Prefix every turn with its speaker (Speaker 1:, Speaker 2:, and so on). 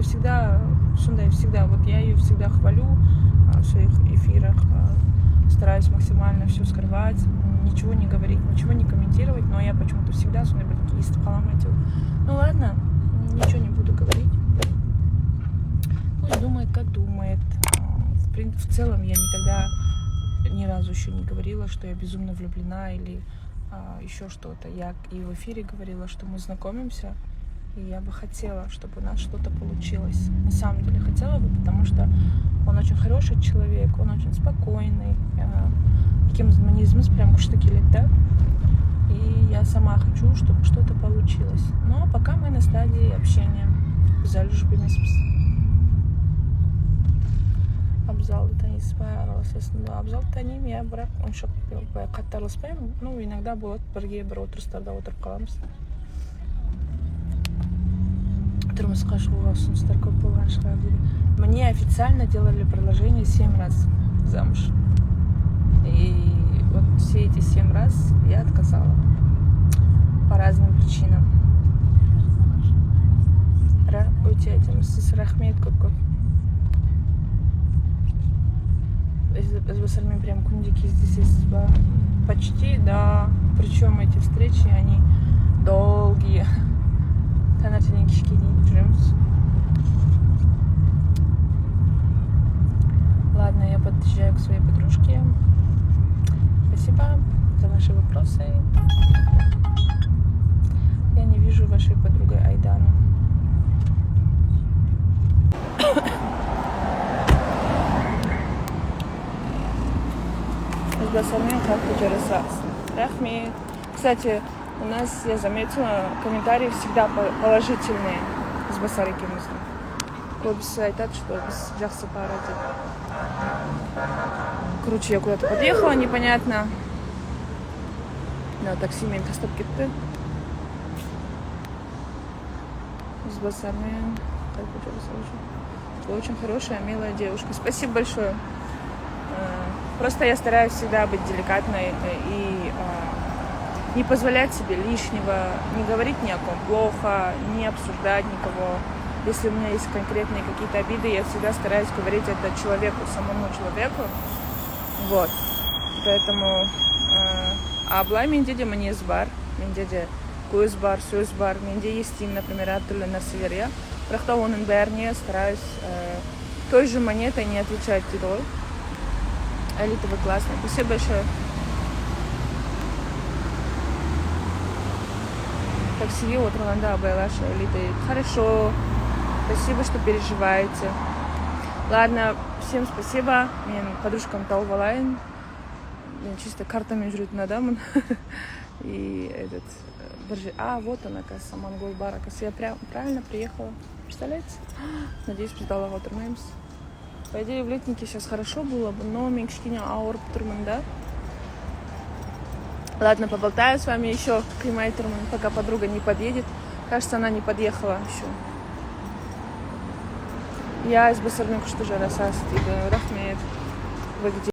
Speaker 1: я всегда вот я ее всегда хвалю в своих эфирах, стараюсь максимально все скрывать, ничего не говорить, ничего не комментировать, но я почему-то всегда сондай бір естіп қаламын әйтеуір. Ну ладно, ничего не буду говорить. Пусть думает, как думает. В целом я никогда ни разу еще не говорила, что я безумно влюблена или еще что-то. Я и в эфире говорила, что мы знакомимся, и я бы хотела, чтобы у нас что-то получилось. На самом деле хотела бы, потому что он очень хороший человек, он очень спокойный. Гемзманизм прям куштаки лет. И я сама хочу, чтобы что-то получилось. Но пока мы на стадии общения. Абзалды таниспай араласасың ба? Абзалды танимын, я бірақ онша қатты араласпаймын. Ну, иногда болады, бірге бір отырыстарда отырып қаламыз. Тұрмысқа шығуға ұсыныстар көп болған шығар дейді. Мне официально делали предложение 7 раз замуж. И вот все эти 7 раз я отказала. По разным причинам. Өте айтамыз, рахмет көп-көп. С вами прям күнде кездесесіз ба? Почти, да. Причем эти встречи, они долгие. Таңертеңнен кешке дейін жүреміз. Ладно, я подъезжаю к своей подружке. Спасибо за ваши вопросы. Я не вижу вашей подругой Айдану. С басармен как-то жарасасың. Рахмет. Кстати, у нас, я заметила, комментарии всегда положительные с басар екеуміздің. Көбісі айтады, что біз жақсы пара деп. Короче, я куда-то подъехала, непонятно. На такси меня тастап кетті. С басармен как бы жарасасың. Вы очень хорошая, милая девушка. Спасибо большое. Просто я стараюсь всегда быть деликатной и не позволять себе лишнего, не говорить ни о ком плохо, не обсуждать никого. Если у меня есть конкретные какие-то обиды, я всегда стараюсь говорить это человеку, самому человеку. Вот. Поэтому... Абла менде мне сбар, менде көз бар, сөз бар, менде естимін, например, әртүрлі нәрселер, я. Бірақ та оның бәріне стараюсь той же монетой не отвечать дейді ғой. Алита, вы классная. Спасибо большое. Таксиге отырғанда абайлашы, Алита. Хорошо. Спасибо, что переживаете. Ладно, всем спасибо. Мен подружкам тауып алайын. Мен чисто картамен жүретін адамын. И этот... вот она, оказывается, Монгол бар. Оказывается, я правильно приехала. Представляете? Надеюсь, біз далаға отырмаймыз. По идее, в летнике сейчас хорошо было бы, но мен кішкене ауырып тұрмын, да? Ладно, поболтаю с вами еще, қимай тұрмын, пока подруга не подъедет. Кажется, она не подъехала еще. Я из басармен күшті жарасасыз дейді. Рахмет. Вы где?